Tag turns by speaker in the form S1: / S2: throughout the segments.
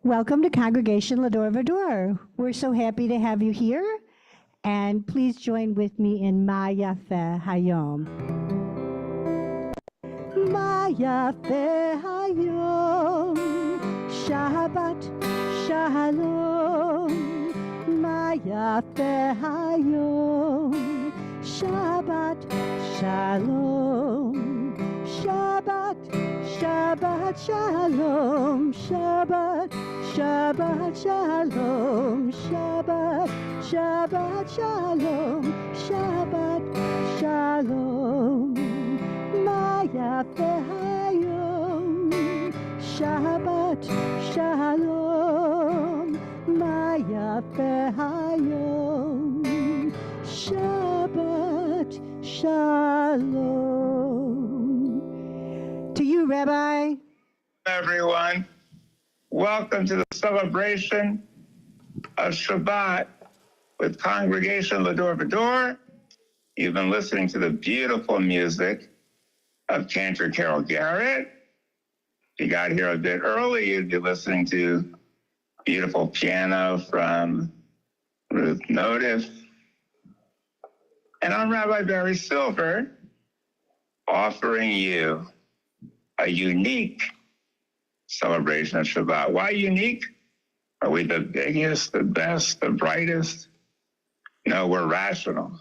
S1: Welcome to Congregation L'Dor Va-Dor. We're so happy to have you here. And please join with me in Vaya'khel Hayom. Vaya'khel Hayom, Shabbat Shalom. Vaya'khel Hayom, Shabbat Shalom. Shabbat, Shabbat Shalom, Shabbat, Shabbat Shalom, Shabbat, Shabbat Shalom, Shabbat Shalom. Vaya'khel Hayom, Shabbat Shalom, Vaya'khel Hayom, Shabbat Shalom. To you, Rabbi.
S2: Everyone, welcome to the celebration of Shabbat with Congregation L'Dor Va-Dor. You've been listening to the beautiful music of Cantor Garrett. If you got here a bit early, you'd be listening to beautiful piano from Ruth Notice. And I'm Rabbi Barry Silver, offering you a unique celebration of Shabbat. Why unique? Are we the biggest, the best, the brightest? No, we're rational.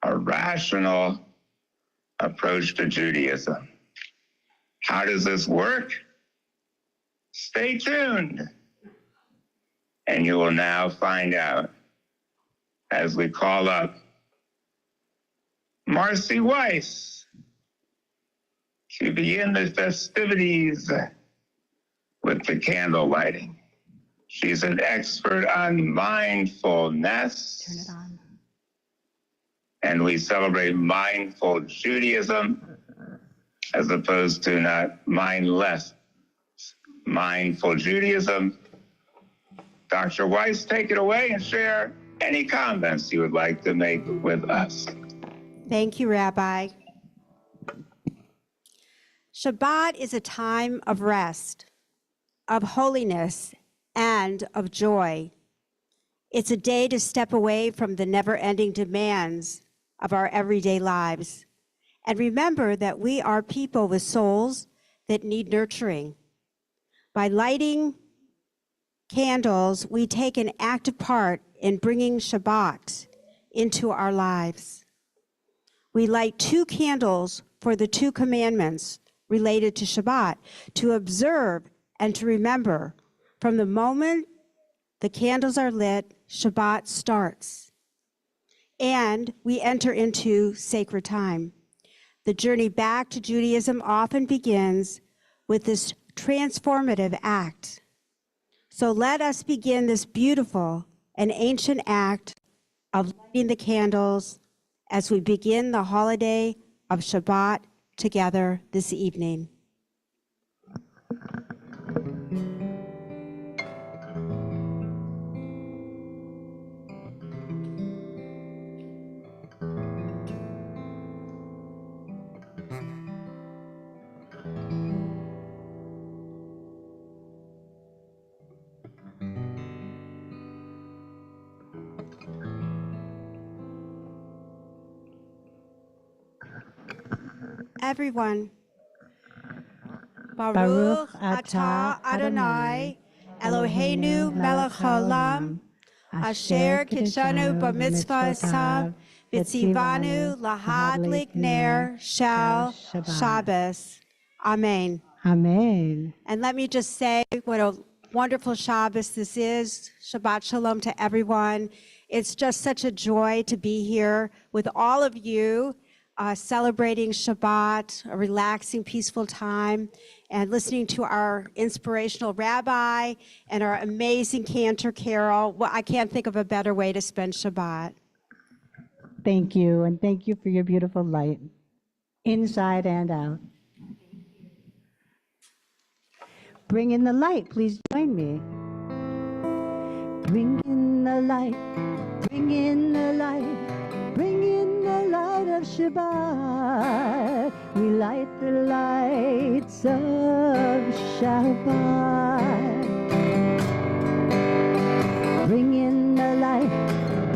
S2: A rational approach to Judaism. How does this work? Stay tuned. And you will now find out as we call up Marcy Weiss to begin the festivities with the candle lighting. She's an expert on mindfulness.
S1: Turn it on.
S2: And we celebrate mindful Judaism as opposed to not mindless. Mindful Judaism. Dr. Weiss, take it away and share any comments you would like to make with us.
S3: Thank you, Rabbi. Shabbat is a time of rest, of holiness, and of joy. It's a day to step away from the never-ending demands of our everyday lives and remember that we are people with souls that need nurturing. By lighting candles, we take an active part in bringing Shabbat into our lives. We light 2 candles for the 2 commandments related to Shabbat, to observe and to remember. From the moment the candles are lit, Shabbat starts, and we enter into sacred time. The journey back to Judaism often begins with this transformative act. So let us begin this beautiful and ancient act of lighting the candles as we begin the holiday of Shabbat together this evening. Everyone, Baruch atah Adonai, Eloheinu melech haolam, asher kitshanu b'mitzvah asav, v'tzivanu lahadlik ner shel Shabbos. Amen.
S1: Amen.
S3: And let me just say what a wonderful Shabbos this is. Shabbat shalom to everyone. It's just such a joy to be here with all of you, celebrating Shabbat, a relaxing, peaceful time, and listening to our inspirational rabbi and our amazing Cantor carol. Well, I can't think of a better way to spend Shabbat.
S1: Thank you, and thank you for your beautiful light, inside and out. Bring in the light, please join me. Bring in the light, bring in the light. bring in the light of Shabbat. We light the lights of Shabbat. Bring in the light,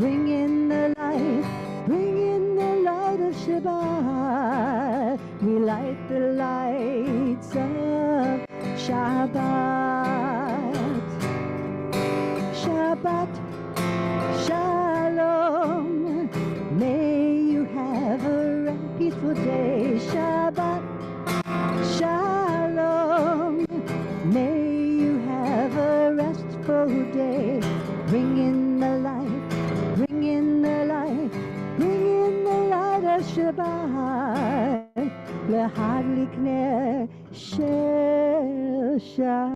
S1: bring in the light, bring in the light of Shabbat. We light the lights of Shabbat. Shabbat Shalom. May you have a peaceful day. Shabbat Shalom. May you have a restful day. Bring in the light, bring in the light, bring in the light of Shabbat. L'chad likneh shel Shabbat.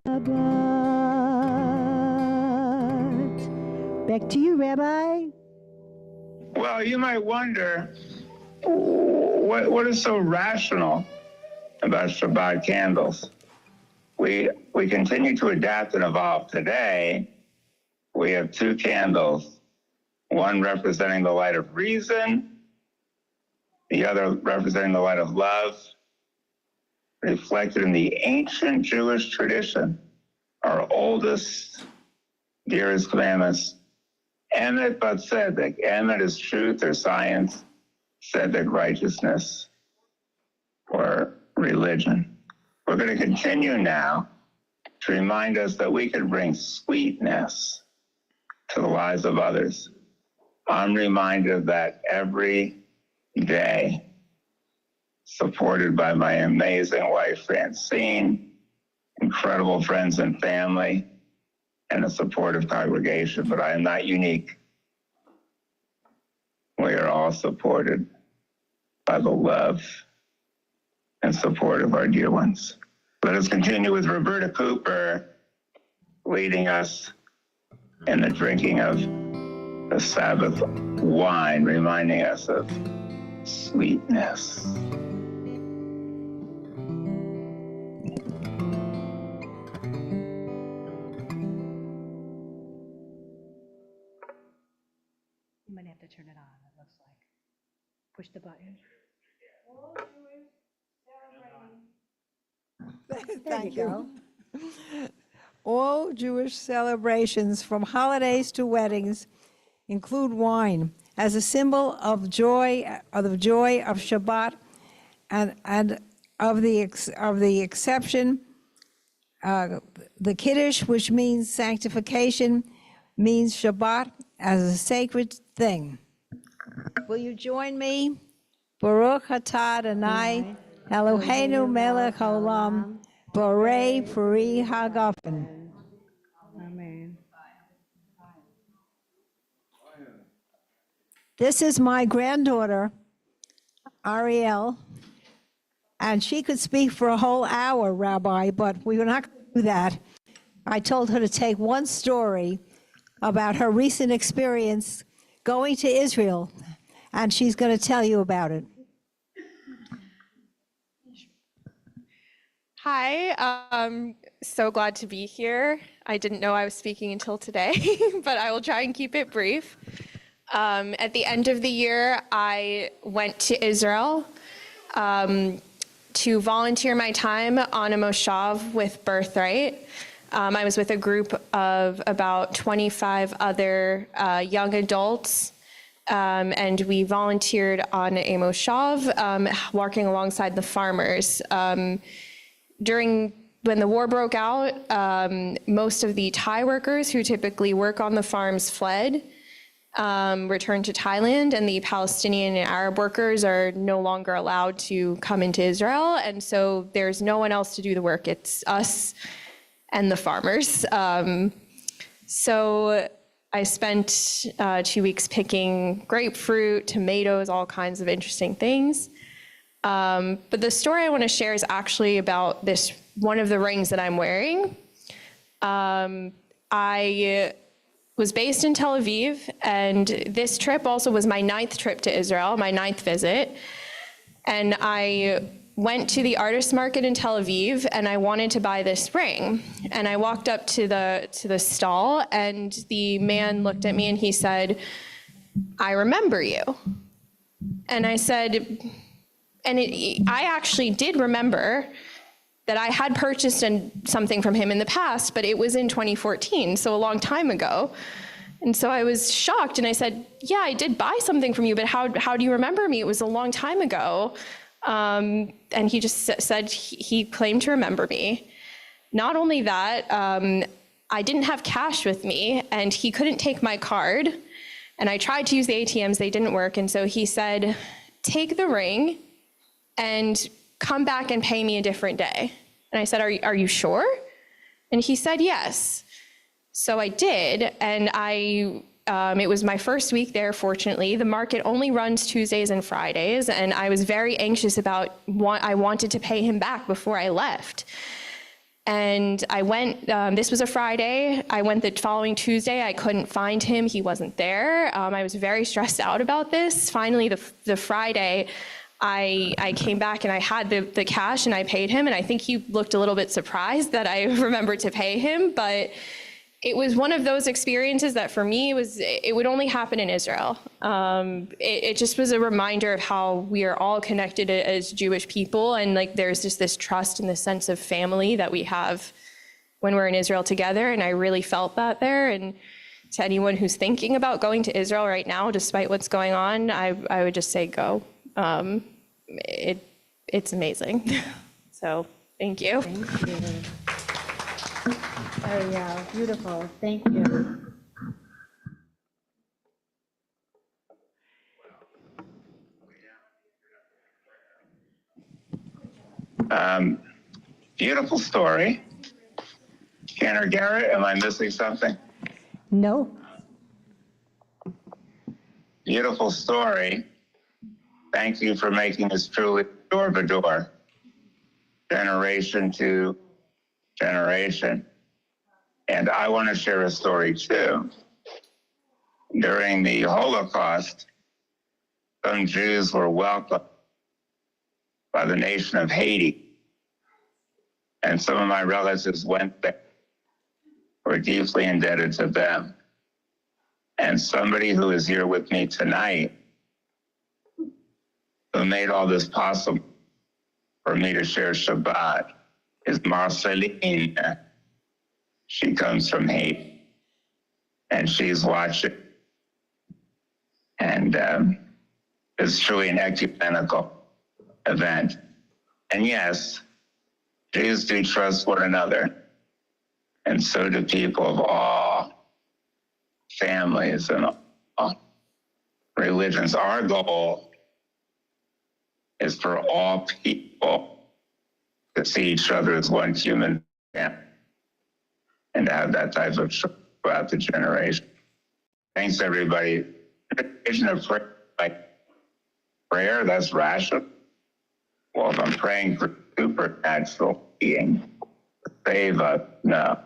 S1: Back to you, Rabbi.
S2: Well, you might wonder, what is so rational about Shabbat candles? We continue to adapt and evolve. Today, we have two candles, one representing the light of reason, the other representing the light of love, reflected in the ancient Jewish tradition, our oldest, dearest commandments. Emet but tzedek. Emet is truth or science, tzedek righteousness or religion. We're going to continue now to remind us that we can bring sweetness to the lives of others. I'm reminded of that every day, supported by my amazing wife, Francine, incredible friends and family, and a supportive congregation, but I am not unique. We are all supported by the love and support of our dear ones. Let us continue with Roberta Cooper leading us in the drinking of the Sabbath wine, reminding us of sweetness.
S1: You might have to turn it on, it looks like. Push the button.
S4: Thank you. All Jewish celebrations, from holidays to weddings, include wine as a symbol of joy of Shabbat, and of the exception, the Kiddush, which means sanctification, means Shabbat as a sacred thing. Will you join me? Baruch atah Adonai Eloheinu melech haolam, borei peri hagafen.
S1: Amen.
S4: This is my granddaughter, Ariel, and she could speak for a whole hour, Rabbi, but we were not going to do that. I told her to take one story about her recent experience going to Israel, and she's going to tell you about it.
S5: Hi, I'm so glad to be here. I didn't know I was speaking until today, but I will try and keep it brief. At the end of the year, I went to Israel to volunteer my time on a moshav with Birthright. I was with a group of about 25 other young adults, and we volunteered on a moshav, walking alongside the farmers. When the war broke out, most of the Thai workers who typically work on the farms fled, returned to Thailand, and the Palestinian and Arab workers are no longer allowed to come into Israel, and so there's no one else to do the work. It's us and the farmers. So I spent 2 weeks picking grapefruit, tomatoes, all kinds of interesting things. But the story I want to share is actually about one of the rings that I'm wearing. I was based in Tel Aviv, and this trip also was my 9th trip to Israel, my 9th visit. And I went to the artist market in Tel Aviv, and I wanted to buy this ring. And I walked up to the stall, and the man looked at me and he said, "I remember you." And I said, I actually did remember that I had purchased something from him in the past, but it was in 2014, so a long time ago. And so I was shocked, and I said, yeah, I did buy something from you, but how do you remember me? It was a long time ago. And he just said he claimed to remember me. Not only that, I didn't have cash with me, and he couldn't take my card. And I tried to use the ATMs, they didn't work. And so he said, take the ring and come back and pay me a different day. And I said, are you sure? And he said, yes. So I did, and it was my first week there, fortunately. The market only runs Tuesdays and Fridays, and I was very anxious about I wanted to pay him back before I left. And I went, this was a Friday, I went the following Tuesday, I couldn't find him, he wasn't there. I was very stressed out about this. Finally, the Friday, I came back and I had the cash and I paid him, and I think he looked a little bit surprised that I remembered to pay him, but it was one of those experiences that for me, it would only happen in Israel. It just was a reminder of how we are all connected as Jewish people, and like there's just this trust and this sense of family that we have when we're in Israel together, and I really felt that there. And to anyone who's thinking about going to Israel right now, despite what's going on, I would just say go. It's amazing. So thank you.
S6: Thank you. Ariel, beautiful. Thank you.
S2: Beautiful story. Cantor, Garrett, am I missing something?
S1: No.
S2: Beautiful story. Thank you for making this truly L'Dor Va-Dor, generation to generation. And I want to share a story too. During the Holocaust, some Jews were welcomed by the nation of Haiti. And some of my relatives went there. We're deeply indebted to them. And somebody who is here with me tonight, who made all this possible for me to share Shabbat, is Marceline. She comes from Haiti, and she's watching. And it's truly an ecumenical event. And yes, Jews do trust one another, and so do people of all families and all religions. Our goal is for all people to see each other as one human family, and to have that type of trust throughout the generation. Thanks, everybody. Vision of prayer, like prayer, that's rational. Well, if I'm praying for supernatural being to save us, no.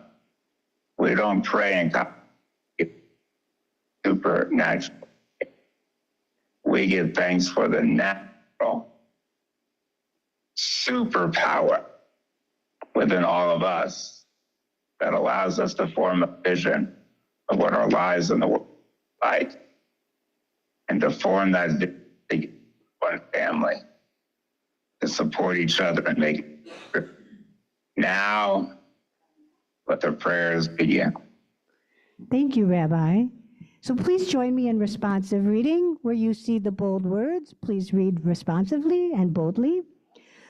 S2: We don't pray in supernatural. We give thanks for the natural superpower within all of us that allows us to form a vision of what our lives in the world are like, and to form that big one family, to support each other and make it. Now, let the prayers begin.
S1: Thank you, Rabbi. So please join me in responsive reading. Where you see the bold words, please read responsively and boldly.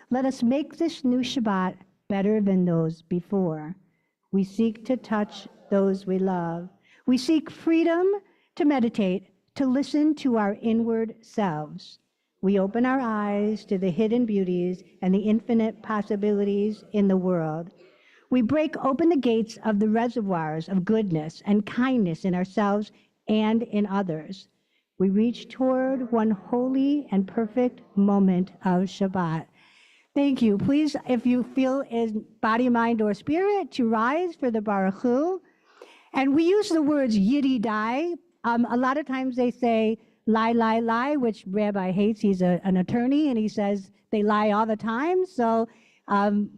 S1: Let us make this new Shabbat better than those before. We seek to touch those we love. We seek freedom to meditate, to listen to our inward selves. We open our eyes to the hidden beauties and the infinite possibilities in the world. We break open the gates of the reservoirs of goodness and kindness in ourselves and in others. We reach toward one holy and perfect moment of Shabbat. Thank you. Please, if you feel in body, mind, or spirit, to rise for the Vaya'khel. And we use the words yididai. A lot of times they say lie, lie, lie, which Rabbi hates. He's an attorney, and he says they lie all the time. So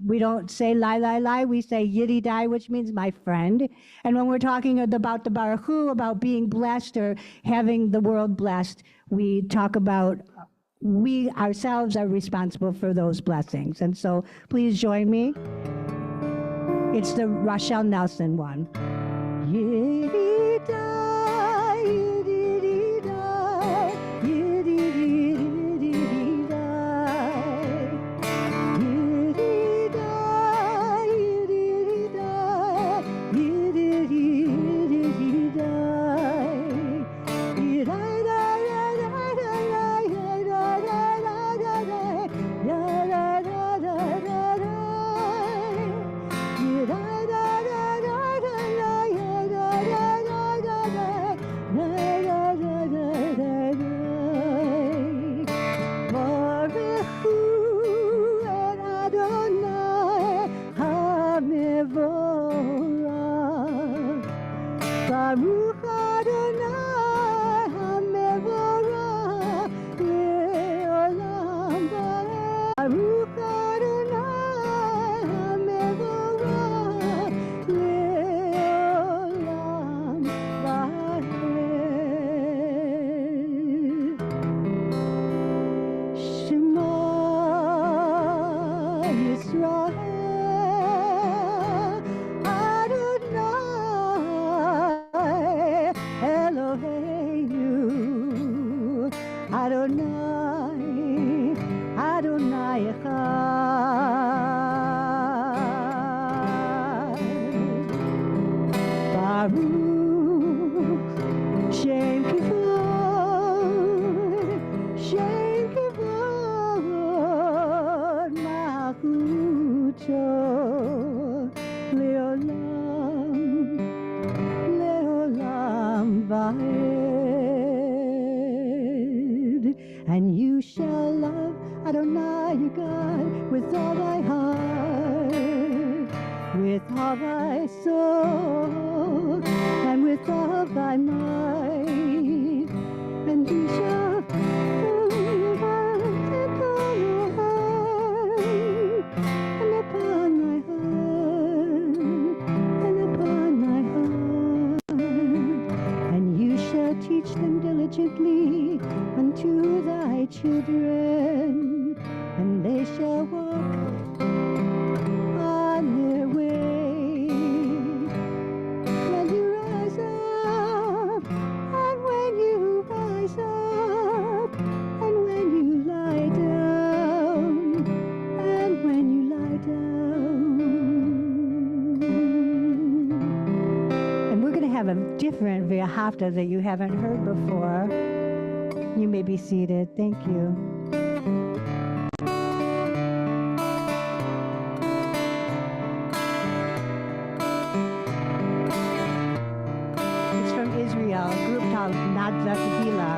S1: we don't say lie, lie, lie. We say yididai, which means my friend. And when we're talking about the Vaya'khel, about being blessed or having the world blessed, we talk about we ourselves are responsible for those blessings. And so please join me. It's the Rochelle Nelson one. Baruch Adonai HaMevorach Le'olam Va'ed. Baruch Adonai HaMevorach Le'olam Va'ed. Shema Yisrael Adonai, Adonai Echad. Baruch Shem Kivod, Shem Kivod Malchuto Leolam, Leolam Va'ed. And you shall love Adonai your God with all thy heart, with all thy soul, and with all thy might. And you shall upon your heart, and upon thy heart, and upon thy heart. And you shall teach them diligently unto thy children, and they shall walk on their way. When you rise up, and when you rise up, and when you lie down, and when you lie down. And we're going to have a different Vaya'khel that you haven't heard before. You may be seated. Thank you. It's from Israel, a group called Nadzakila.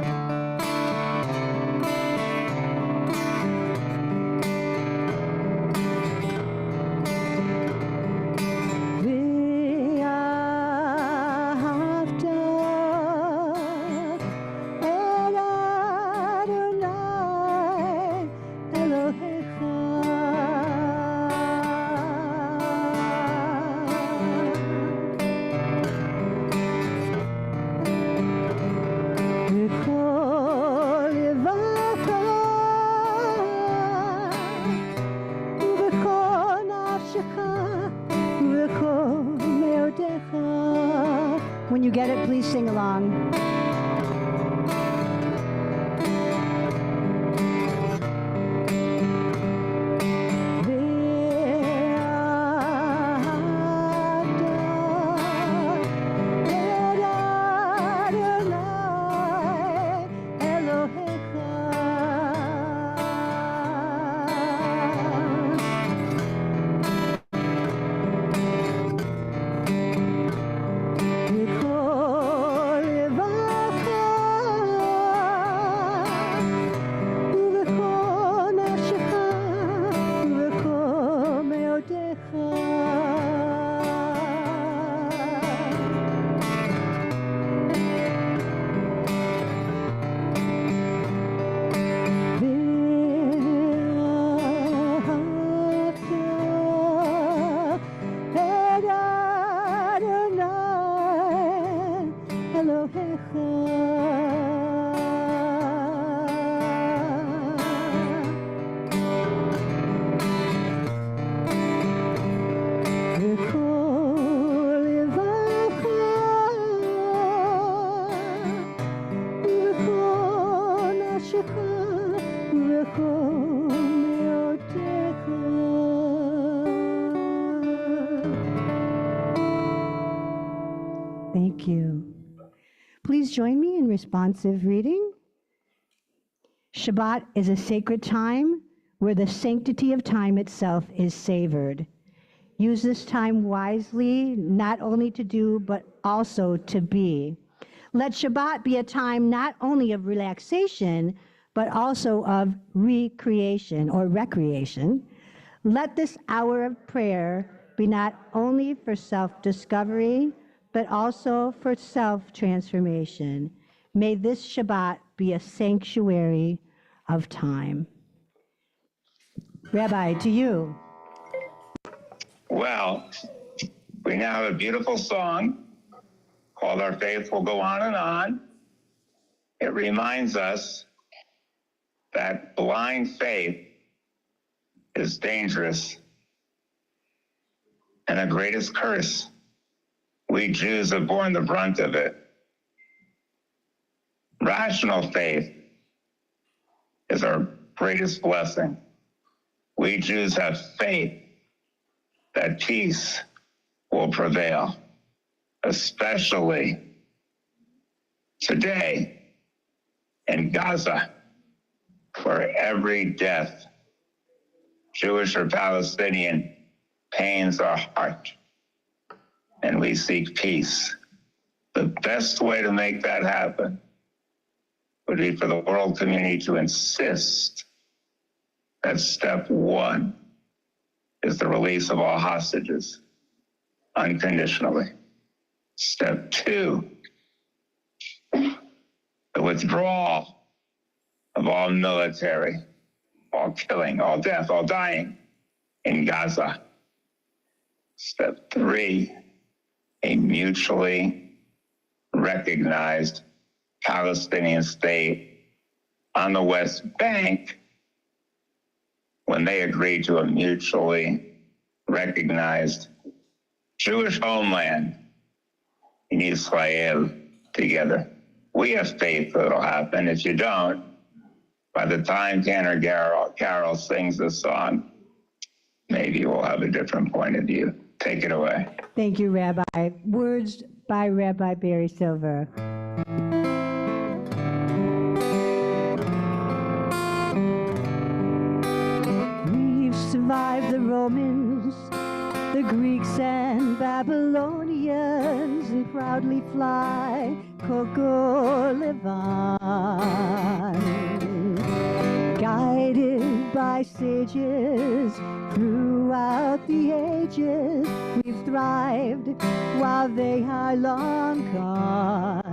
S1: When you get it, please sing along. Call join me in responsive reading? Shabbat is a sacred time where the sanctity of time itself is savored. Use this time wisely, not only to do, but also to be. Let Shabbat be a time not only of relaxation, but also of recreation or recreation. Let this hour of prayer be not only for self-discovery, but also for self-transformation. May this Shabbat be a sanctuary of time. Rabbi, to you.
S2: Well, we now have a beautiful song called Our Faith Will Go On and On. It reminds us that blind faith is dangerous and the greatest curse. We Jews have borne the brunt of it. Rational faith is our greatest blessing. We Jews have faith that peace will prevail, especially today in Gaza, where every death, Jewish or Palestinian, pains our heart, and we seek peace. The best way to make that happen would be for the world community to insist that step one is the release of all hostages unconditionally. Step two, the withdrawal of all military, all killing, all death, all dying in Gaza. Step three, a mutually recognized Palestinian state on the West Bank when they agreed to a mutually recognized Jewish homeland in Israel together. We have faith that it'll happen. If you don't, by the time Cantor Carol sings this song, maybe we'll have a different point of view. Take it away.
S1: Thank you, Rabbi. Words by Rabbi Barry Silver. We've survived the Romans, the Greeks and Babylonians, and proudly fly Coco Levan. Guided by sages throughout the ages, we've thrived while they are long gone.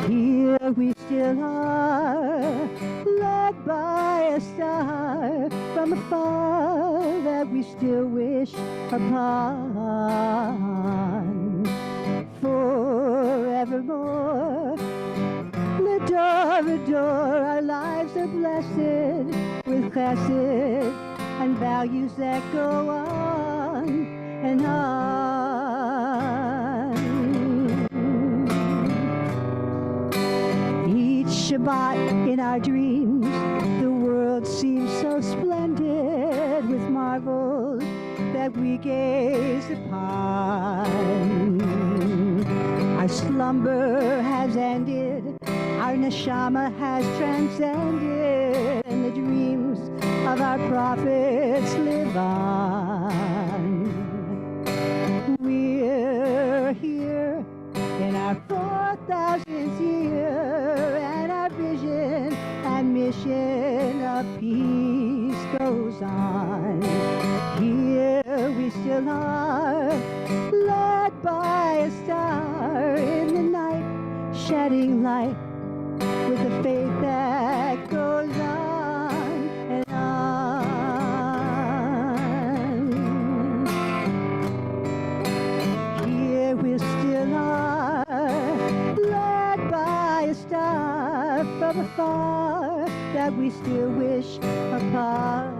S1: Here we still are, led by a star from afar that we still wish upon. Forevermore, L'Dor Va-Dor, our lives are blessed with chesed and values that go on and on. Each Shabbat in our dreams, the world seems so splendid with marvels that we gaze upon. Our slumber has ended, our neshama has transcended, and the dreams of our prophets live on. We're here in our 4,000th year, and our vision and mission of peace goes on. Here we still are, led by a star in the night, shedding light with a faith that goes on and on. Here we still are, led by a star from afar that we still wish upon.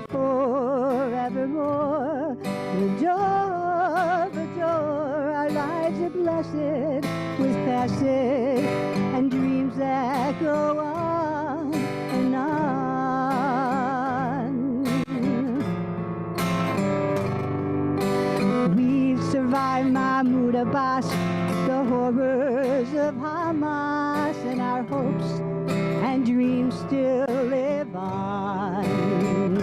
S1: Forevermore, L'Dor Va-Dor, our lives are blessed with chesed and dreams that go on and on. We've survived survive Mahmoud Abbas, the horrors of Hamas, and our hopes and dreams still live on.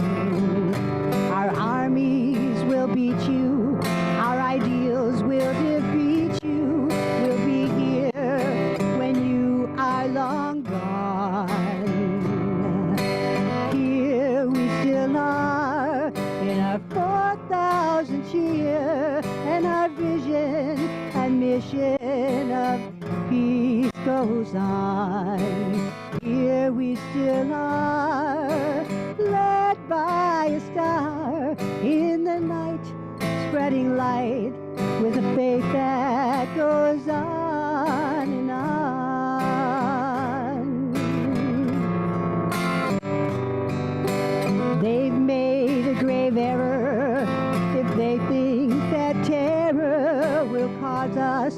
S1: Our armies will beat you, our ideals will defeat you. We'll be here when you are long gone. Here we still are in our 4,000th year, and our vision and mission of peace goes on. Here we still are, led by a star in the night, spreading light with a faith that goes on and on. They've made a grave error if they think that terror will cause us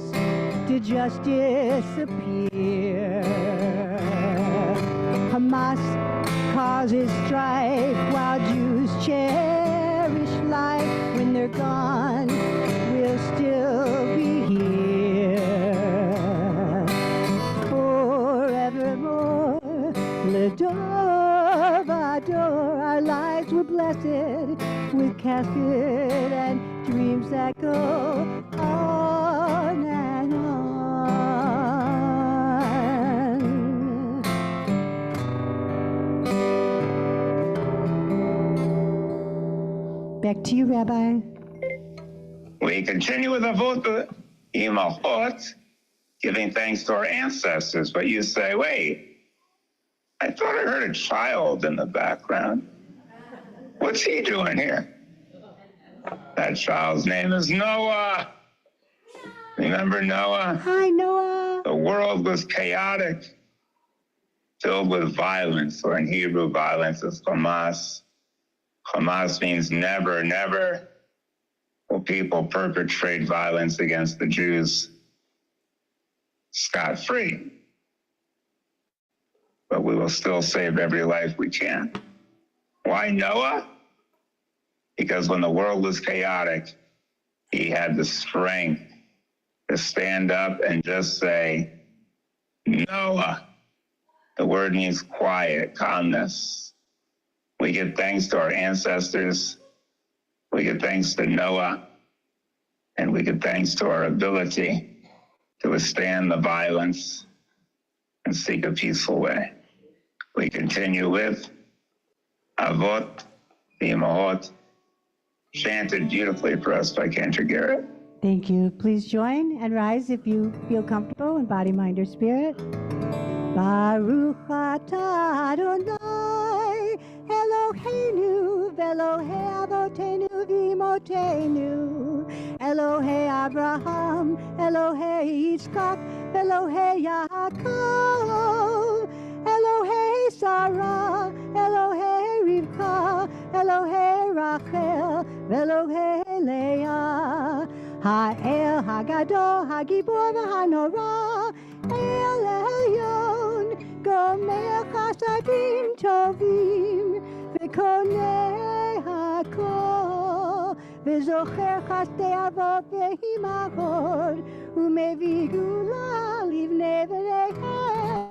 S1: to just disappear. Hamas causes strife while Jews cherish life. When they're gone, we'll still be here forevermore. L'Dor Va-Dor, our lives were blessed with casket and dreams that go on and on. Back to you, Rabbi.
S2: We continue with Avot Imahot, giving thanks to our ancestors. But you say, wait, I thought I heard a child in the background. What's he doing here? That child's name is Noah. Remember Noah?
S1: Hi, Noah.
S2: The world was chaotic, filled with violence, or in Hebrew, violence is Hamas. Hamas means never, never will people perpetrate violence against the Jews scot-free. But we will still save every life we can. Why Noah? Because when the world was chaotic, he had the strength to stand up and just say, Noah. The word means quiet, calmness. We give thanks to our ancestors. We give thanks to Noah. And we give thanks to our ability to withstand the violence and seek a peaceful way. We continue with Avot Imahot, chanted beautifully for us by Cantor Garrett.
S1: Thank you. Please join and rise if you feel comfortable in body, mind, or spirit. Baruch atah Adonai Eloheinu v'Elohei Avotenu v'Imotenu Elohei Abraham, Elohei Yitzchak, Elohei Yaakov, Elohei Sarah, Elohei Rivka, Elohei Rachel, Elohei Leah, Ha'el Hagadol, Hagibor v'Hanora, El Elyon, Gomer Chasadim Tovim, V'Konei Hakol, V'Zocher Chasdei Avot v'Imachot, U'Mevii Gula Livnei v'Neihem,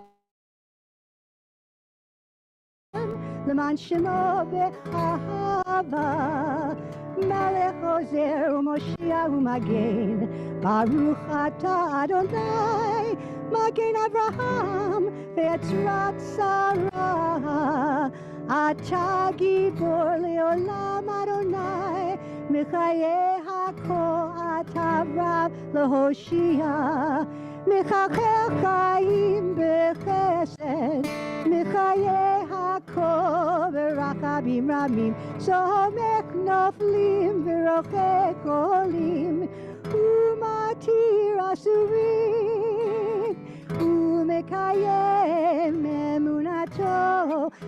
S1: L'man Shemo v'Ahava, Melech Ozer u'Moshiach u'Magen, Baruch atah Adonai, Magen Avraham ve'etzrat Sarah, Atah Gibor le'olam Adonai, Mechayeh hakol atah Rav le'Hoshia, Mechachel Chaim b'Chesed, Mechayeh hakol v'Rachabim Ramim, Somech noflim v'rocheh kolim, Umatir asurim, Umekayem emunato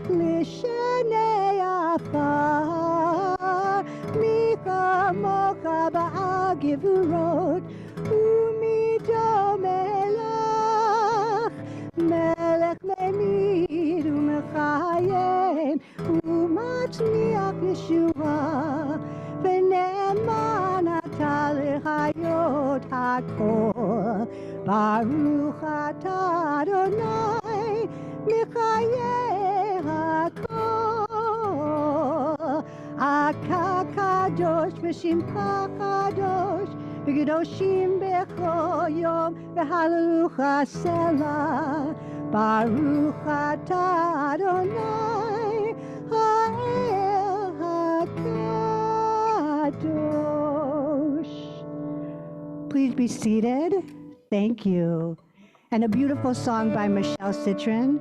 S1: l'shenei afar, Michamocha ba'al gevurot, Umido melech, Melech memid umechayem, Umatzmiach Yeshua, V'ne'eman atah l'chayot. למרות הכל. ברוך אתה אדוני מחיי הכל. אתה קדוש ושמך קדוש, וקדושים בכל יום, והללוך סלה. ברוך אתה אדוני האל הקדוש. Please be seated. Thank you. And a beautiful song by Michelle Citron.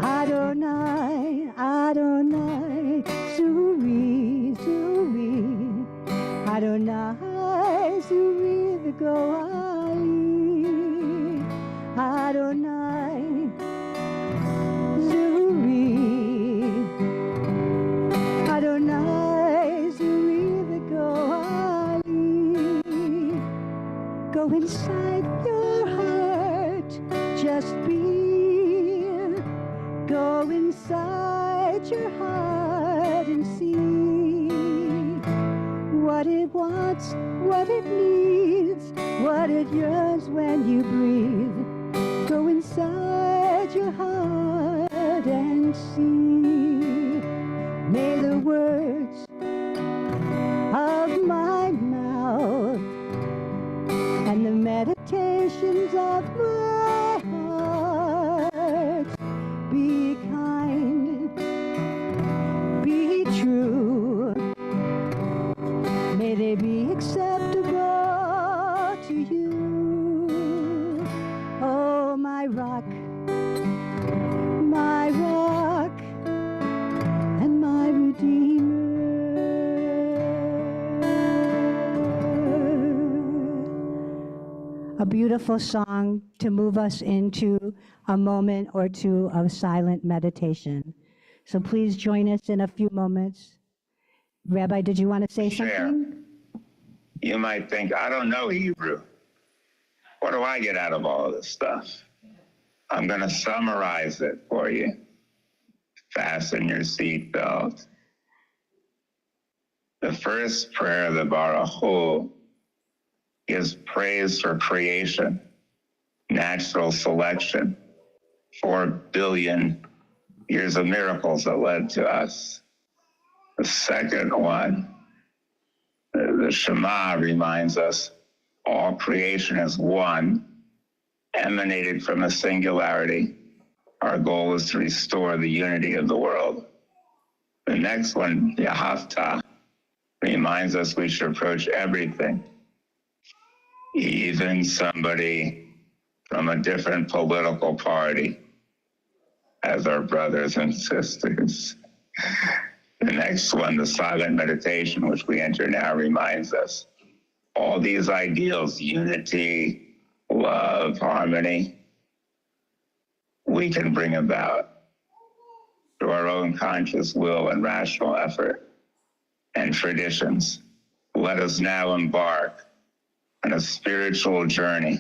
S1: Adonai, Adonai, Zuri, Zuri, Adonai, Zuri, the Goali, Adonai, Zuri, Adonai, Zuri, the Goali. Go inside your heart, just be. Go inside your heart and see what it wants, what it needs, what it yearns when you breathe. Go inside your heart and see. May the words of my mouth and the meditations of my heart be kind, be true. May they be acceptable to you. Oh, my rock, and my redeemer. A beautiful song to move us into a moment or two of silent meditation. So please join us in a few moments. Rabbi, did you want to say something?
S2: You might think, I don't know Hebrew. What do I get out of all of this stuff? I'm going to summarize it for you. Fasten your seatbelt. The first prayer of the Vaya'khel is praise for creation, natural selection, 4 billion years of miracles that led to us. The second one, the Shema, reminds us all creation is one, emanated from a singularity. Our goal is to restore the unity of the world. The next one, Yahavta, reminds us we should approach everything, even somebody from a different political party, as our brothers and sisters. The next one, the silent meditation, which we enter now, reminds us all these ideals, unity, love, harmony, we can bring about through our own conscious will and rational effort and traditions. Let us now embark on a spiritual journey,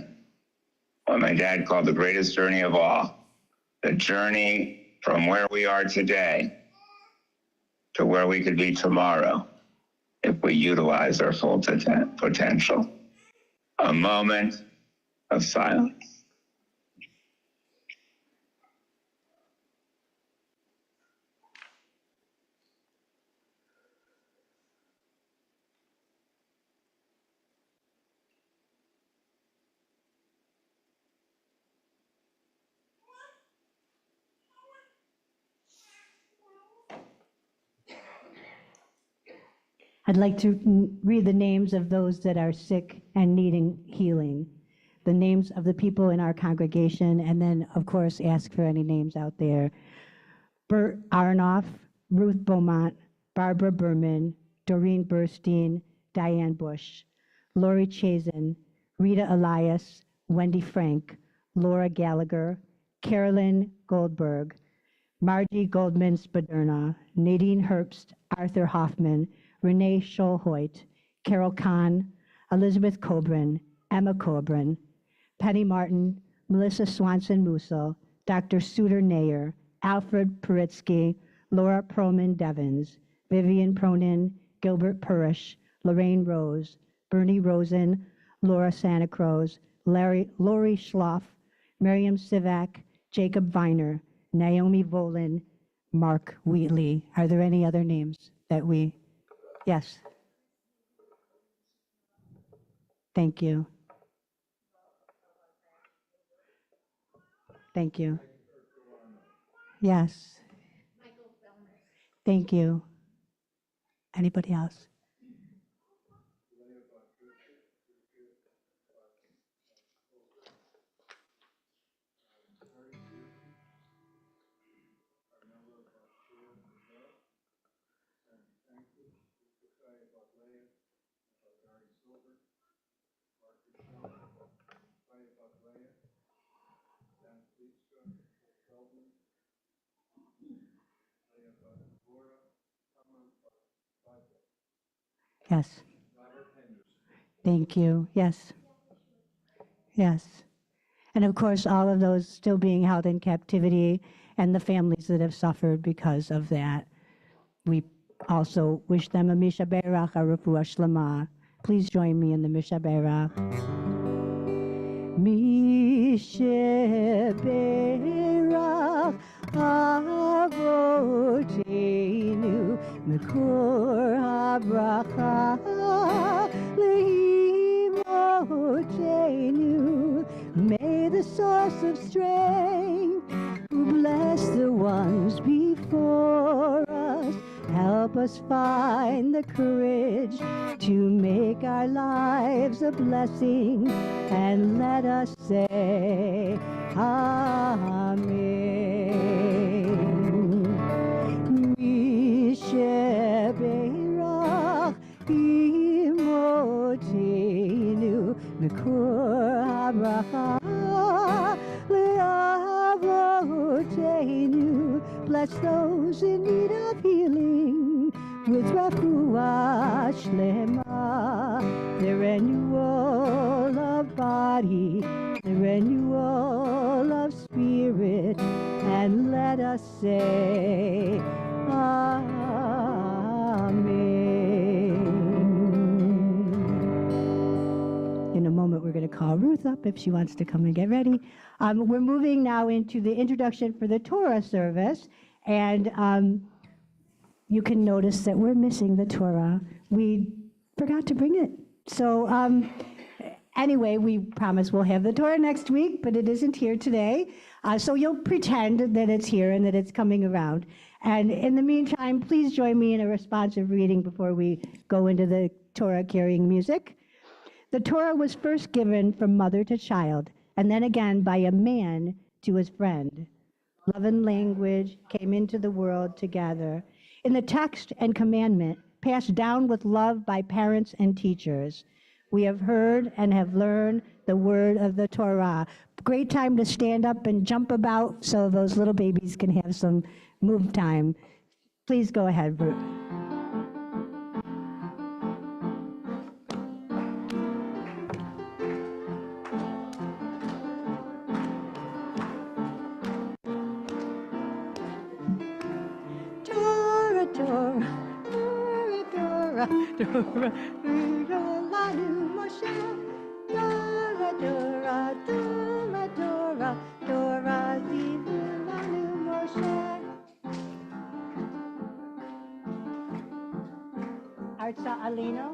S2: what my dad called the greatest journey of all, the journey from where we are today to where we could be tomorrow if we utilize our full potential. A moment of silence.
S1: I'd like to read the names of those that are sick and needing healing, the names of the people in our congregation, and then, of course, ask for any names out there. Bert Aronoff, Ruth Beaumont, Barbara Berman, Doreen Burstein, Diane Bush, Lori Chazen, Rita Elias, Wendy Frank, Laura Gallagher, Carolyn Goldberg, Margie Goldman Spaderna, Nadine Herbst, Arthur Hoffman, Renee Scholhoit, Carol Kahn, Elizabeth Cobrin, Emma Cobrin, Penny Martin, Melissa Swanson Musil, Dr. Suter Nayer, Alfred Paritsky, Laura Proman Devens, Vivian Pronin, Gilbert Purish, Lorraine Rose, Bernie Rosen, Laura Santa Cruz, Lori Schloff, Miriam Sivak, Jacob Viner, Naomi Volin, Mark Wheatley. Are there any other names that we? Yes. Thank you. Thank you. Yes. Thank you. Anybody else? Yes. Thank you. Yes. Yes. And of course, all of those still being held in captivity and the families that have suffered because of that. We also wish them a Misha Berach, a Refuah Shlema. Please join me in the Misha Berach. Misha Berach Avotenu Mekor HaBracha Leimotenu. May the source of strength bless the ones before us. Help us find the courage to make our lives a blessing, and let us say Amen. Mishe Berach Imotenu Mekor HaBracha Le'avotenu. Bless those in need of healing with Refuah Shlema, the renewal of body, the renewal of spirit, and let us say Amen. In a moment, we're going to call Ruth up if she wants to come and get ready. We're moving now into the introduction for the Torah service, and you can notice that we're missing the Torah. We forgot to bring it. So anyway, we promise we'll have the Torah next week, but it isn't here today. So you'll pretend that it's here and that it's coming around. And in the meantime, please join me in a responsive reading before we go into the Torah carrying music. The Torah was first given from mother to child, and then again by a man to his friend. Love and language came into the world together. In the text and commandment, passed down with love by parents and teachers, we have heard and have learned the word of the Torah. Great time to stand up and jump about so those little babies can have some move time. Please go ahead, Ruth. Torah, Lanu Moshe, Torah, Torah, Torah, Torah, Torah, Zivu, Lanu Moshe. Arza Alino.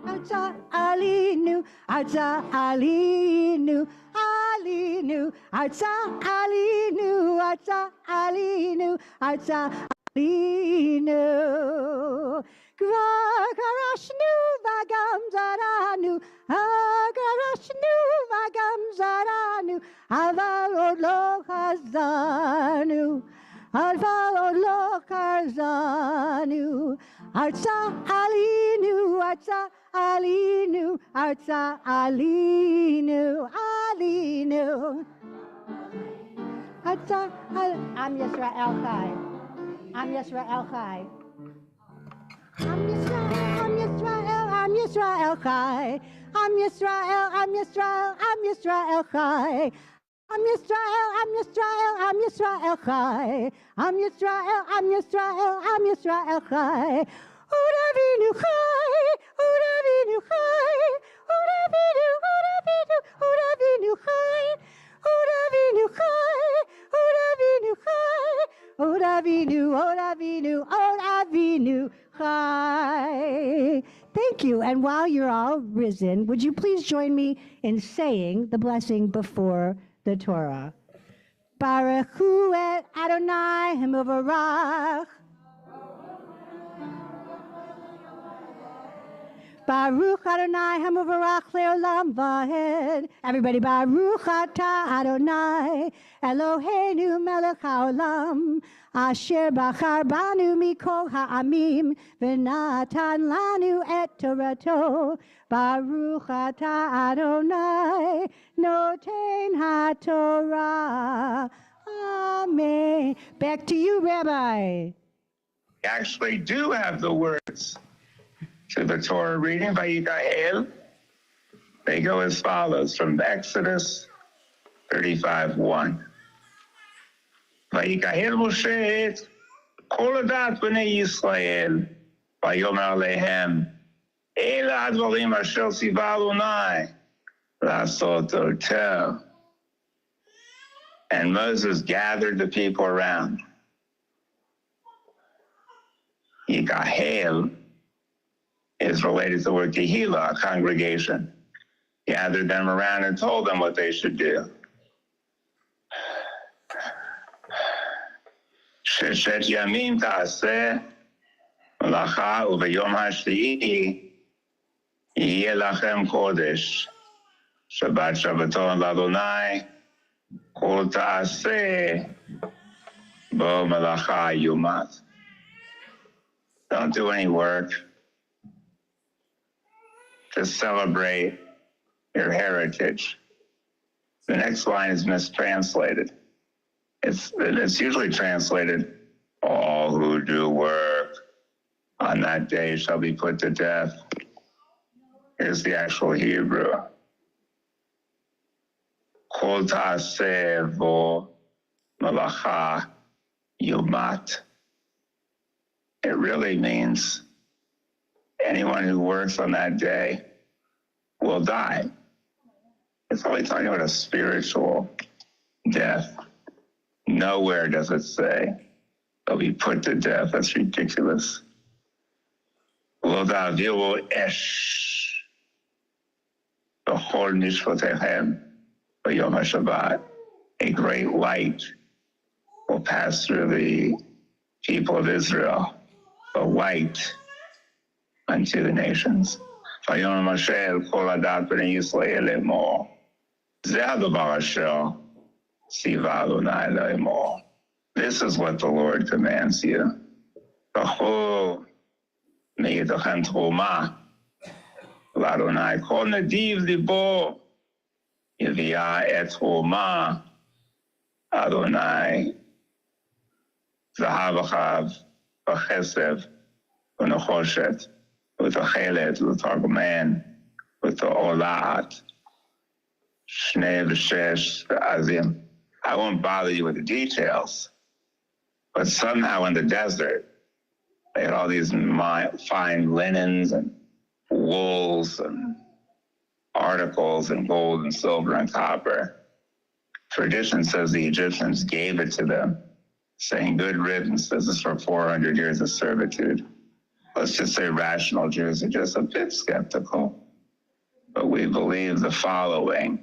S1: Arza Alinu, Arza Alinu, Alinu, Arza Alinu, Arza Alinu, Arza Alinu, Garashnu vagam zaranu, Garashnu vagam zaranu, Aval lo hazanu, Aval lo Barzanu, Arza Alinu, Arza Alinu, Arza Alinu, Alinu. Arza Alinu. I'm Yisrael Chai. I'm Yisrael Chai. I'm Yisrael, I'm Yisrael, I'm Yisrael Chai. I'm Yisrael, I'm Yisrael, I'm Yisrael Chai. I'm Yisrael, I'm Yisrael, I'm Yisrael Chai. I'm Yisrael, I'm Yisrael, I'm Yisrael Chai. Udavinu Chai, Udavinu Chai, Udavinu, Udavinu, Udavinu Chai, Udavinu Chai, Udavinu Chai, Udavinu, Udavinu, Udavinu Chai. Thank you. And while you're all risen, would you please join me in saying the blessing before the Torah? Baruch hu et Adonai Hamuvarach. Baruch Adonai Hamuvarach le'olam va'ed. Everybody, Baruch atah Adonai Eloheinu melech haolam asher bachar banu mikol ha'amim v'natan lanu et torato. Baruch atah Adonai noten ha'torah. Amen. Back to you, Rabbi.
S2: We actually do have the words to the Torah reading, Vaya'khel. They go as follows from Exodus 35:1. Vaya'khel Moshe et kol hadat bnei Yisrael, vayomer alehem, Ela advarim asher tziva Adonai la'asot otem. And Moses gathered the people around. Vaya'khel is related to the word Kehillah, congregation. Gathered them around and told them what they should do. Sheshet yamim ta'aseh melacha uvayom hashvi'i yeh lachem kodesh. Shabbat Shabbaton l'Adonai kol ta'aseh bo melacha yumat. Don't do any work. To celebrate your heritage. The next line is mistranslated. It's usually translated, all who do work on that day shall be put to death. Here's the actual Hebrew. Kol ta'aseh vo malacha yumat. It really means anyone who works on that day will die. It's only talking about a spiritual death. Nowhere does it say they'll be put to death. That's ridiculous. Lo ta'aviru esh b'chol mishpotechem b'yom HaShabbat. A great light will pass through the people of Israel. A light unto the nations. Vayomer Moshe el kol hadat bnei Yisrael lemor. Zeh hadavar asher tziva Adonai lemor. This is what the Lord commands you. Behold, me'yidachem teruma l'Adonai kol nediv libo yivia et teruma Adonai zahav achav v'chesed v'nechoshet with the chelet, with the targuman, with the olat, shnei v'shesh v'azim. I won't bother you with the details, but somehow in the desert, they had all these fine linens and wools and articles and gold and silver and copper. Tradition says the Egyptians gave it to them, saying, good riddance, this is for 400 years of servitude. Let's just say rational Jews are just a bit skeptical. But we believe the following,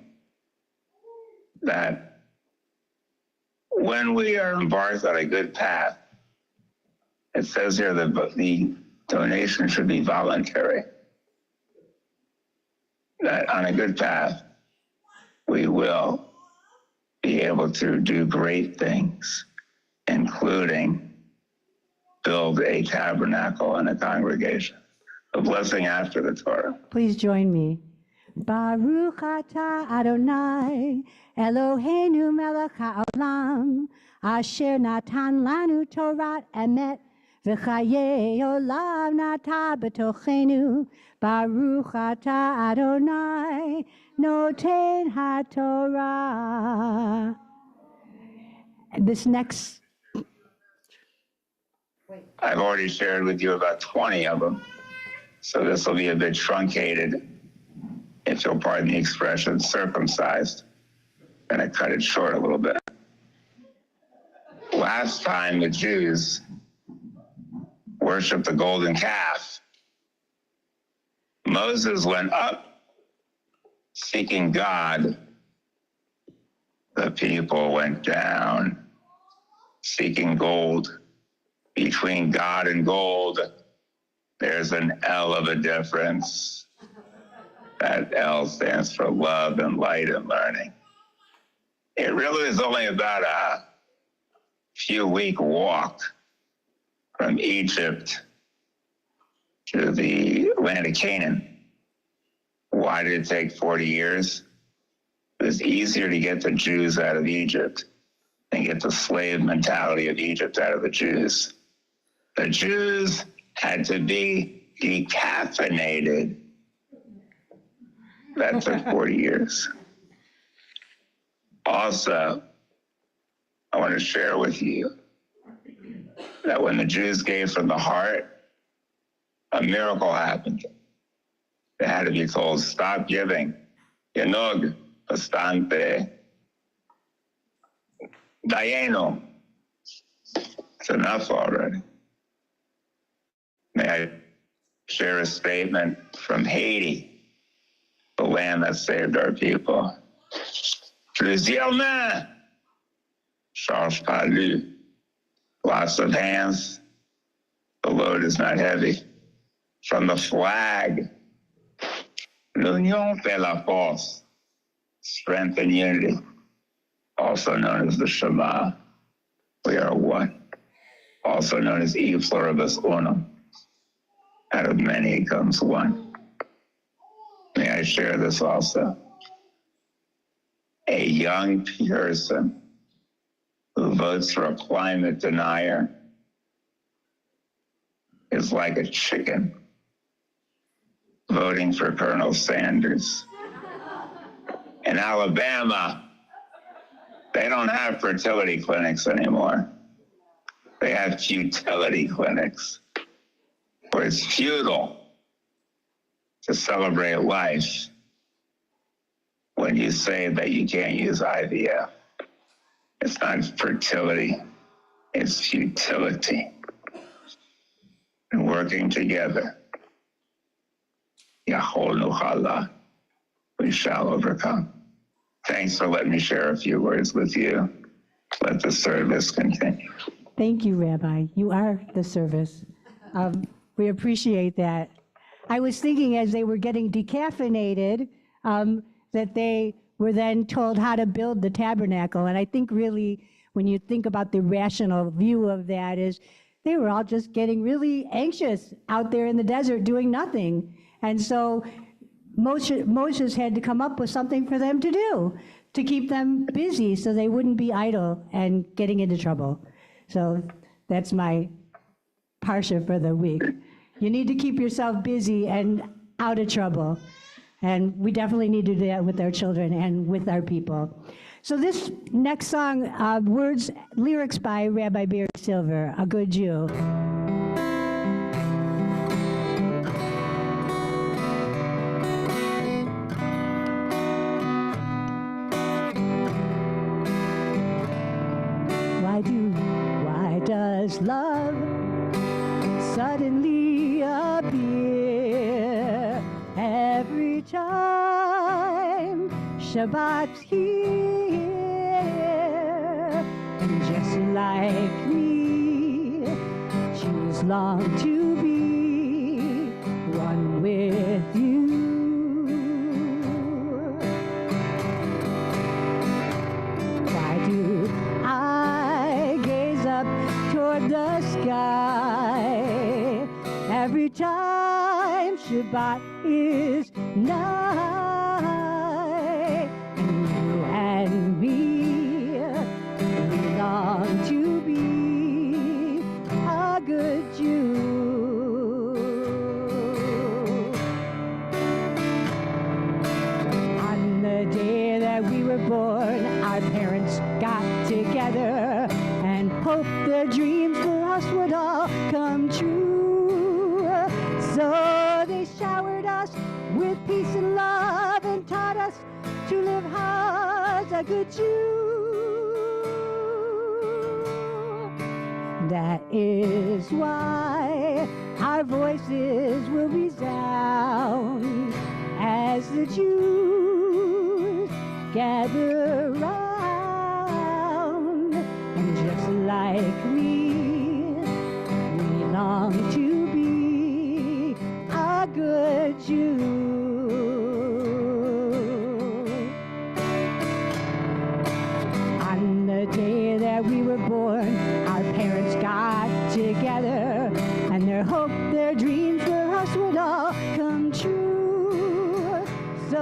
S2: that when we are embarked on a good path, it says here that the donation should be voluntary. That on a good path, we will be able to do great things, including build a tabernacle and a congregation. A blessing after the Torah.
S1: Please join me. Baruch atah Adonai, Eloheinu melech haolam, asher natan lanu Torah emet, v'chayei olam nata b'tochenu. Baruch atah Adonai, noten haTorah. This next...
S2: I've already shared with you about 20 of them, so this will be a bit truncated, if you'll pardon the expression, circumcised. I'm going to cut it short a little bit. Last time the Jews worshiped the golden calf, Moses went up seeking God. The people went down seeking gold. Between God and gold, there's an L of a difference. That L stands for love and light and learning. It really is only about a few-week walk from Egypt to the land of Canaan. Why did it take 40 years? It was easier to get the Jews out of Egypt than get the slave mentality of Egypt out of the Jews. The Jews had to be decaffeinated. That took 40 years. Also, I want to share with you that when the Jews gave from the heart, a miracle happened. They had to be told, stop giving. Yenog, bastante. Dayeno. It's enough already. May I share a statement from Haiti, the land that saved our people. Plusieurs mains, charge pas lourd. Lots of hands, the load is not heavy. From the flag, l'union fait la force, strength and unity, also known as the Shema. We are one, also known as E pluribus unum. Out of many comes one. May I share this also? A young person who votes for a climate denier is like a chicken voting for Colonel Sanders. In Alabama, they don't have fertility clinics anymore. They have futility clinics, where it's futile to celebrate life when you say that you can't use IVF. It's not fertility, it's futility. And working together, Yahol Nuchala, we shall overcome. Thanks for letting me share a few words with you. Let the service continue.
S1: Thank you, Rabbi. You are the service. We appreciate that. I was thinking as they were getting decaffeinated, that they were then told how to build the tabernacle. And I think really, when you think about the rational view of that, is they were all just getting really anxious out there in the desert doing nothing. And so Moses had to come up with something for them to do, to keep them busy so they wouldn't be idle and getting into trouble. So that's my parsha for the week. You need to keep yourself busy and out of trouble. And we definitely need to do that with our children and with our people. So this next song, lyrics by Rabbi Barry Silver, A Good Jew. Why does love suddenly appear every time Shabbat's here? And just like me, Jews long to be one with you. Why do I gaze up toward the sky every time Shabbat is nigh. You and me long to be a good Jew. On the day that we were born, our parents got together and hoped their dreams for us would all come true. So they showered us with peace and love and taught us to live as a good Jew. That is why our voices will resound as the Jews gather round. And just like me, we long to be a good Jew. On the day that we were born, our parents got together, and their hope, their dreams for us would all come true. So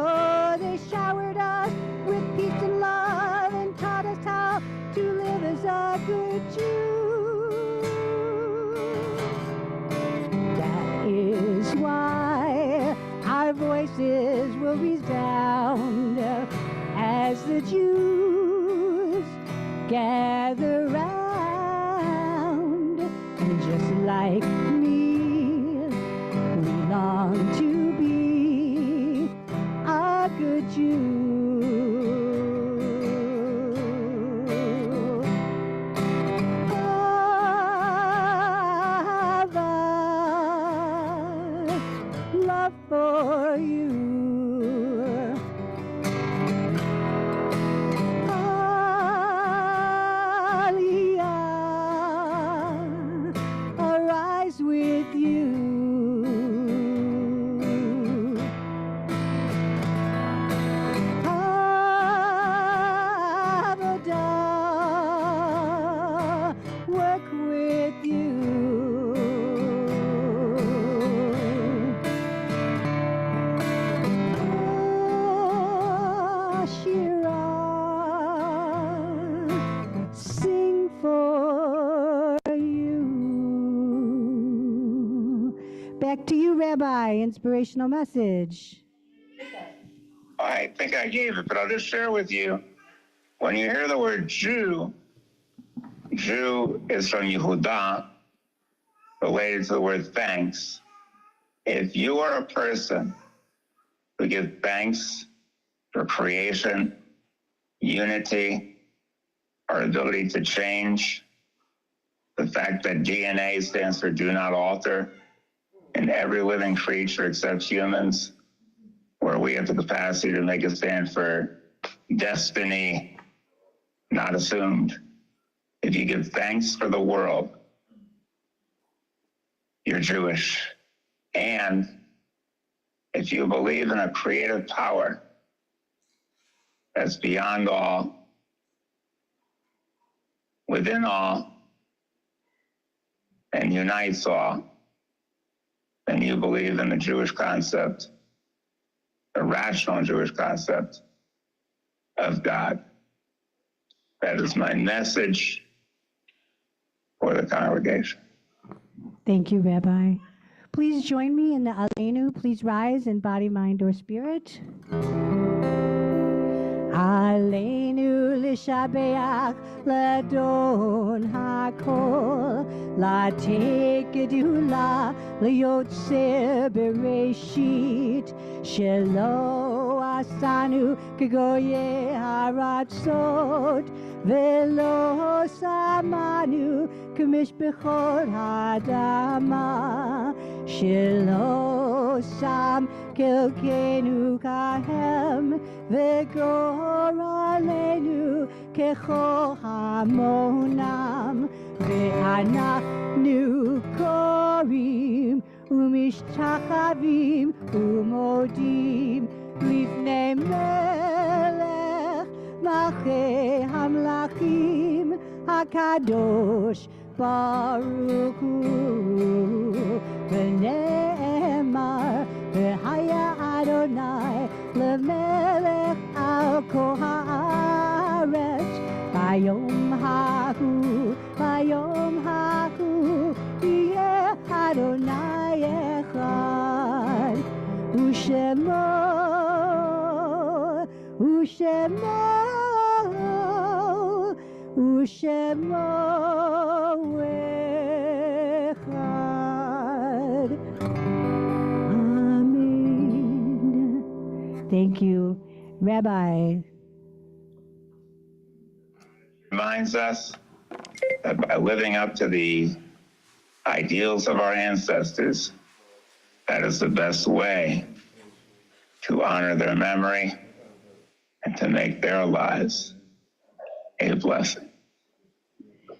S1: they showered us with peace and love and taught us how to live as a good Jew. That is why our voices will resound as the Jews gather round. And just like me, we long to be a good Jew. Love for you. Aliyah, arise with you. Abada, work with you. Sing for you. Back to you, Rabbi. Inspirational message.
S2: I think I gave it, but I'll just share with you. When you hear the word Jew, Jew is from Yehudah, related to the word thanks. If you are a person who gives thanks for creation, unity, our ability to change, the fact that DNA stands for do not alter, and every living creature except humans, where we have the capacity to make it stand for destiny, not assumed. If you give thanks for the world, you're Jewish. And if you believe in a creative power that's beyond all, within all, and unites all, then you believe in the Jewish concept, the rational Jewish concept of God. That is my message for the congregation.
S1: Thank you, Rabbi. Please join me in the Aleinu. Please rise in body, mind, or spirit. Aleinu l'shabeach l'adon hakol, l'atei gedula l'yotzer bereshit, shelo asanu kegoye haratzot, velo samanu kemishpechot hadama, shelo sam kelkenu kahem, וגור עלינו ככל המונם, ואנחנו קוראים ומשתחווים ומודים לפני מלך מלכי המלכים הקדוש Baruch Hu v'ne'emar v'haya Adonai lemelech al kol haaretz bayom hahu yeh Adonai echad u'shemo echad. Amen. Thank you, Rabbi.
S2: Reminds us that by living up to the ideals of our ancestors, that is the best way to honor their memory and to make their lives a blessing.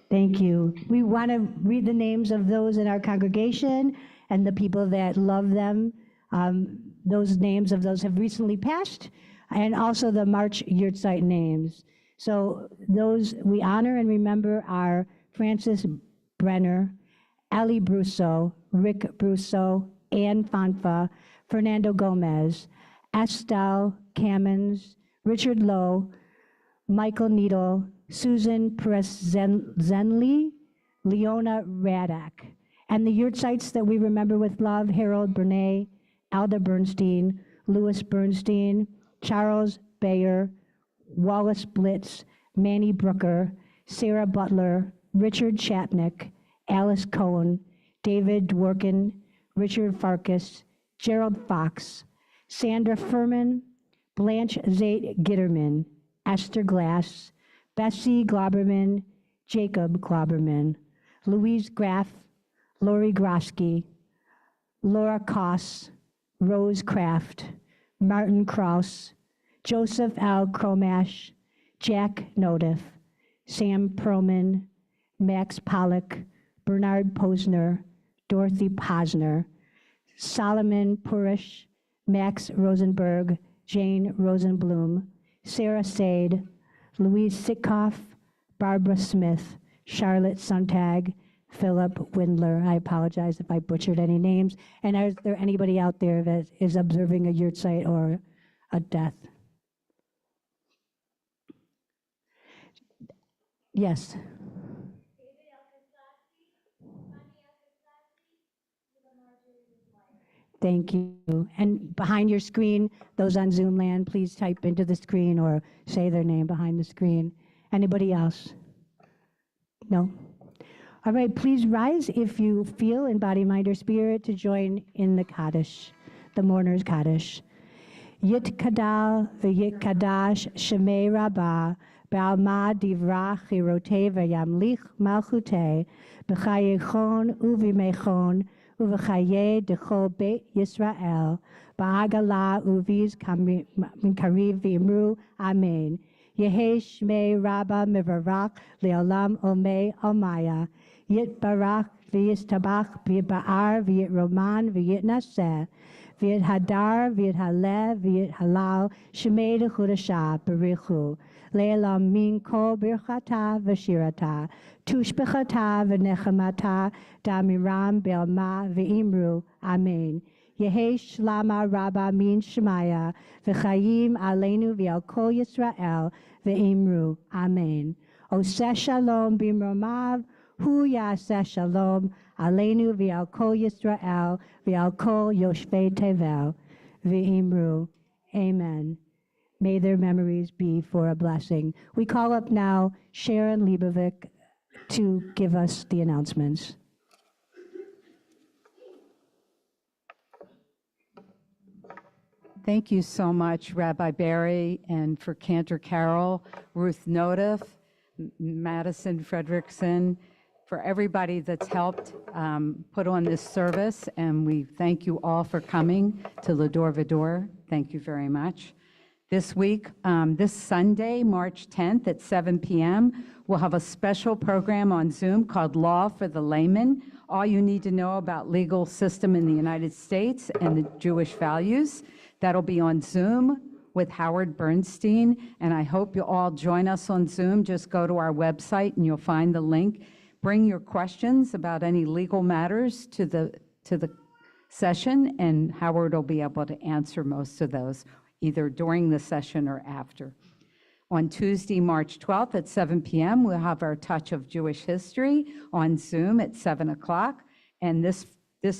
S1: Thank you. We want to read the names of those in our congregation and the people that love them. Those names of those have recently passed, and also the March Yurtzeit names. So those we honor and remember are Francis Brenner, Ali Brusso, Rick Brusso, Ann Fanfa, Fernando Gomez, Estelle Kamens, Richard Lowe, Michael Needle, Susan Perez-Zenley, Leona Radak. And the Yurtzites that we remember with love: Harold Bernay, Alda Bernstein, Louis Bernstein, Charles Bayer, Wallace Blitz, Manny Brooker, Sarah Butler, Richard Chapnick, Alice Cohen, David Dworkin, Richard Farkas, Gerald Fox, Sandra Furman, Blanche Zate Gitterman, Esther Glass, Bessie Glauberman, Jacob Glauberman, Louise Graff, Lori Grosky, Laura Koss, Rose Kraft, Martin Kraus, Joseph L. Cromash, Jack Notiff, Sam Perlman, Max Pollock, Bernard Posner, Dorothy Posner, Solomon Purish, Max Rosenberg, Jane Rosenblum, Sarah Sade, Louise Sitkoff, Barbara Smith, Charlotte Sontag, Philip Windler. I apologize if I butchered any names. And is there anybody out there that is observing a yurtzeit or a death? Yes. Thank you. And behind your screen, those on Zoom land, please type into the screen or say their name behind the screen. Anybody else? No? All right, please rise if you feel in body, mind, or spirit to join in the Kaddish, the mourner's Kaddish. Yit kadal v'yit kadash shemei rabbah ba'alma divra chirote v'yamlich malchute b'chayechon uvimechon uv'chaye dechol beit Yisrael ba'agala uviz kariv v'imru amen. Yehe shmei rabbah mivarak le'olam omei omaya yit barak v'yistabach v'yiba'ar v'yit roman v'yit naseh v'yit hadar v'yit haleh v'yit halal shmei dechudashah b'richu le'olam min kol birchata v'shirata tushbechata v'nechamata damiram be'alma v'imru amen. Yehe shlama rabba min shemaya v'chayim aleinu v'al kol Yisrael v'imru amen. Oseh shalom b'imromav hu yaseh shalom aleinu v'al kol Yisrael v'al kol yoshvei tevel v'imru amen. May their memories be for a blessing. We call up now Sharon Leibovic to give us the announcements.
S7: Thank you so much, Rabbi Barry, and for Cantor Carol, Ruth Notiff, Madison Fredrickson, for everybody that's helped put on this service. And we thank you all for coming to L'Dor Va-Dor. Thank you very much. This week, this Sunday, March 10th at 7 p.m., we'll have a special program on Zoom called Law for the Layman. All you need to know about legal system in the United States and the Jewish values. That'll be on Zoom with Howard Bernstein, and I hope you'll all join us on Zoom. Just go to our website and you'll find the link. bring your questions about any legal matters to the session, and Howard will be able to answer most of those, either during the session or after. On Tuesday, March 12th at 7 p.m., we'll have our Touch of Jewish History on Zoom at 7 o'clock. And this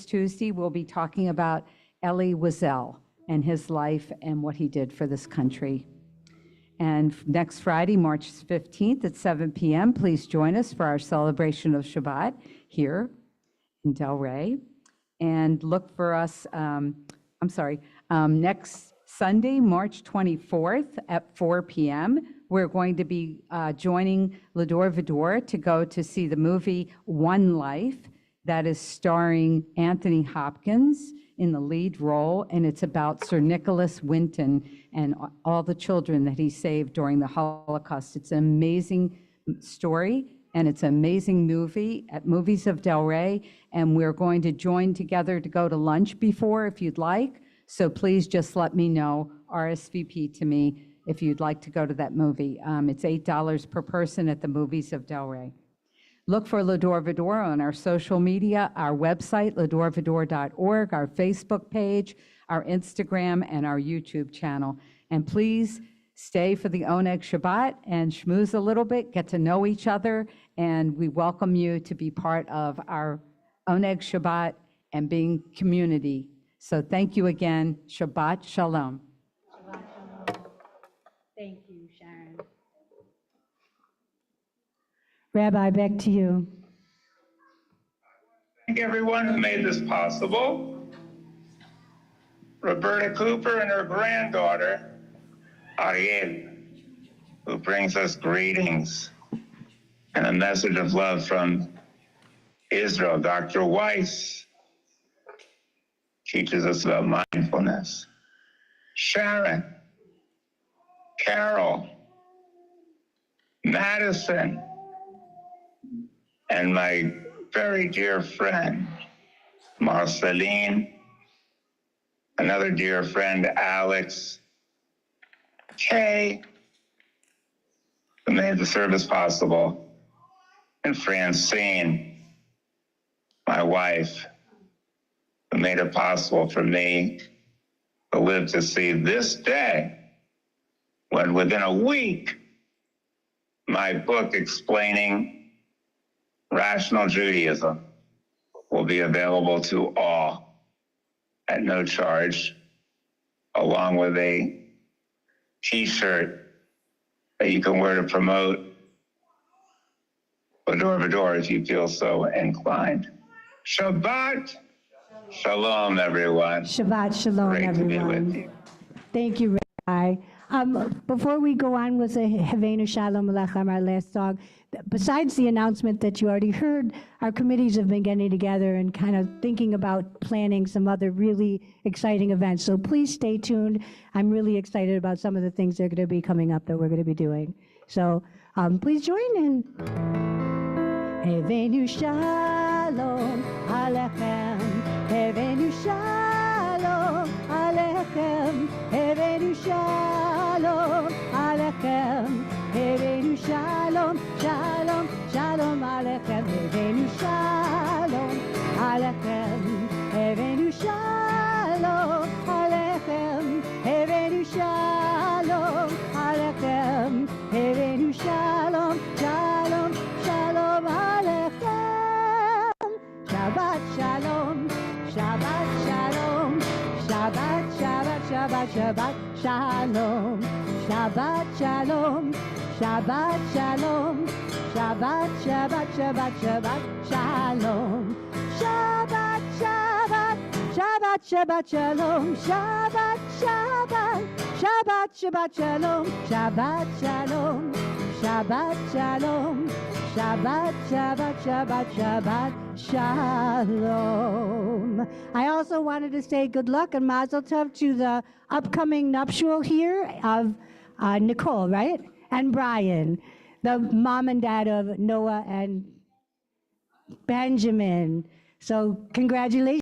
S7: Tuesday, we'll be talking about Elie Wiesel and his life and what he did for this country. And next Friday, March 15th at 7 p.m., please join us for our celebration of Shabbat here in Delray. And look for us, next Sunday, March 24th at 4 p.m., we're going to be joining L'Dor Va-Dor to go to see the movie One Life that is starring Anthony Hopkins in the lead role, and it's about Sir Nicholas Winton and all the children that he saved during the Holocaust. It's an amazing story, and it's an amazing movie at Movies of Delray, and we're going to join together to go to lunch before if you'd like. So please just let me know, RSVP to me if you'd like to go to that movie. It's $8 per person at the Movies of Delray. Look for L'Dor Va-Dor on our social media, our website, ledorvador.org, our Facebook page, our Instagram, and our YouTube channel. And please stay for the Oneg Shabbat and schmooze a little bit, get to know each other, and we welcome you to be part of our Oneg Shabbat and being community. So thank you again. Shabbat Shalom.
S6: Shabbat shalom. Thank you, Sharon.
S1: Rabbi, back to you.
S2: Thank everyone who made this possible. Roberta Cooper and her granddaughter, Ariel, who brings us greetings and a message of love from Israel. Dr. Weiss teaches us about mindfulness. Sharon, Carol, Madison, and my very dear friend, Marceline, another dear friend, Alex, Kay, who made the service possible, and Francine, my wife, who made it possible for me to live to see this day, when within a week, my book explaining Rational Judaism will be available to all at no charge, along with a t-shirt that you can wear to promote L'Dor Va-Dor if you feel so inclined. Shabbat Shalom, everyone.
S1: Shabbat Shalom,
S2: Great to be
S1: everyone.
S2: with you.
S1: Thank you, Rabbi. Before we go on with the Havenu Shalom Alechem, our last song, besides the announcement that you already heard, our committees have been getting together and kind of thinking about planning some other really exciting events. So please stay tuned. I'm really excited about some of the things that are going to be coming up that we're going to be doing. So please join in. Havenu Shalom Alechem, Havenu Shalom Alechem, Havenu Shalom Alechem, Havenu Shalom, Shalom, Shalom Alechem, Havenu Shalom Alechem, Havenu Shalom Alechem, Havenu Shalom Alechem, Havenu Shalom, Shalom, Shalom Alechem. Shabbat Shalom, Shabbat Shalom, Shabbat, Shabbat, Shabbat, Shabbat Shalom, Shabbat Shalom, Shabbat Shalom, Shabbat, Shabbat, Shabbat, Shabbat Shalom, Shabbat, Shabbat, Shabbat, Shabbat Shalom, Shabbat, Shabbat, Shabbat, Shabbat Shalom, Shabbat Shalom, Shabbat Shalom, Shabbat, Shabbat, Shabbat, Shabbat Shalom. I also wanted to say good luck and mazel tov to the upcoming nuptial here of Nicole, right? And Brian, the mom and dad of Noah and Benjamin. So congratulations.